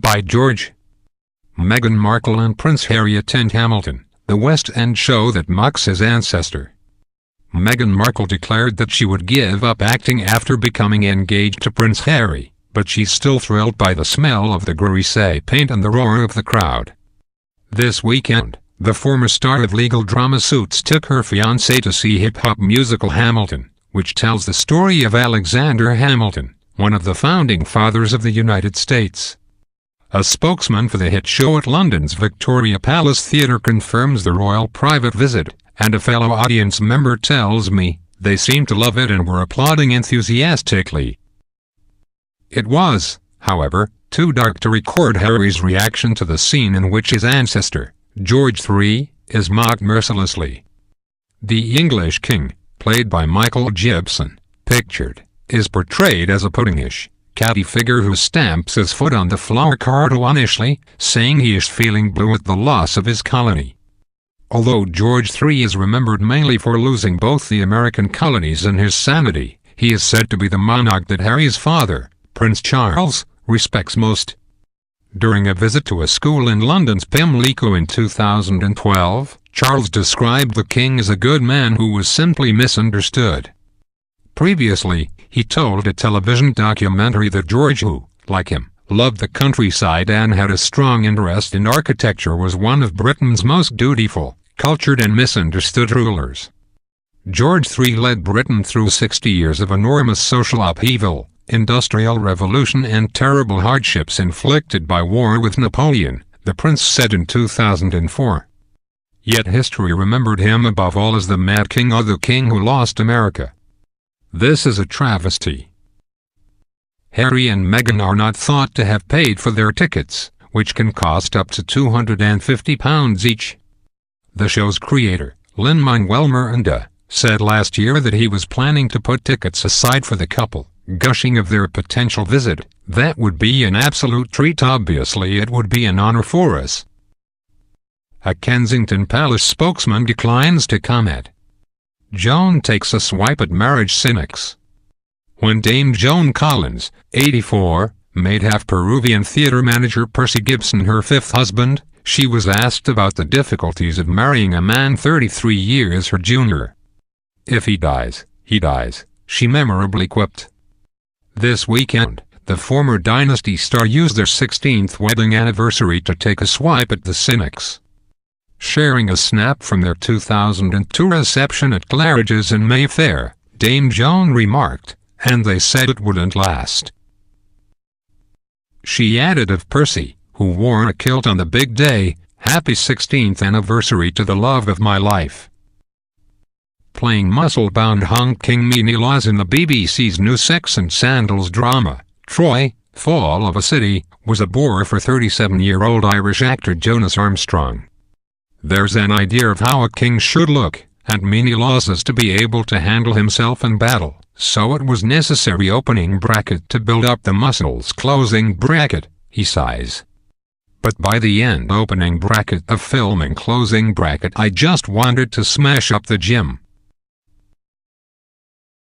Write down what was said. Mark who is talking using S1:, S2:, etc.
S1: by George. Meghan Markle and Prince Harry attend Hamilton, the West End show that mocks his ancestor. Meghan Markle declared that she would give up acting after becoming engaged to Prince Harry, but she's still thrilled by the smell of the grease paint and the roar of the crowd. This weekend, the former star of legal drama Suits took her fiancé to see hip-hop musical Hamilton, which tells the story of Alexander Hamilton, one of the founding fathers of the United States. A spokesman for the hit show at London's Victoria Palace Theatre confirms the royal private visit, and a fellow audience member tells me they seemed to love it and were applauding enthusiastically. It was, however, too dark to record Harry's reaction to the scene in which his ancestor, George III, is mocked mercilessly. The English king, played by Michael Gibson, pictured, is portrayed as a puddingish, catty figure who stamps his foot on the floor cartoonishly, saying he is feeling blue at the loss of his colony. Although George III is remembered mainly for losing both the American colonies and his sanity, he is said to be the monarch that Harry's father, Prince Charles, respects most. During a visit to a school in London's Pimlico in 2012, Charles described the king as a good man who was simply misunderstood. Previously, he told a television documentary that George, who, like him, loved the countryside and had a strong interest in architecture, was one of Britain's most dutiful, cultured and misunderstood rulers. George III led Britain through 60 years of enormous social upheaval, industrial revolution and terrible hardships inflicted by war with Napoleon, the prince said in 2004. Yet history remembered him above all as the Mad King, or the king who lost America. This is a travesty. Harry and Meghan are not thought to have paid for their tickets, which can cost up to £250 each. The show's creator, Lin-Manuel Miranda, said last year that he was planning to put tickets aside for the couple, gushing of their potential visit. "That would be an absolute treat. Obviously it would be an honor for us." A Kensington Palace spokesman declines to comment. Joan takes a swipe at marriage cynics. When Dame Joan Collins, 84, made half-Peruvian theatre manager Percy Gibson her fifth husband, she was asked about the difficulties of marrying a man 33 years her junior. "If he dies, he dies," she memorably quipped. This weekend, the former Dynasty star used their 16th wedding anniversary to take a swipe at the cynics. Sharing a snap from their 2002 reception at Claridge's in Mayfair, Dame Joan remarked, "And they said it wouldn't last." She added of Percy, who wore a kilt on the big day, "Happy 16th anniversary to the love of my life." Playing muscle-bound hunk King Menelaus in the BBC's new Sex and Sandals drama, Troy, Fall of a City, was a bore for 37-year-old Irish actor Jonas Armstrong. There's an idea of how a king should look, and Menelaus is to be able to handle himself in battle, so it was necessary opening bracket to build up the muscles closing bracket, he sighs. But by the end opening bracket of filming closing bracket I just wanted to smash up the gym.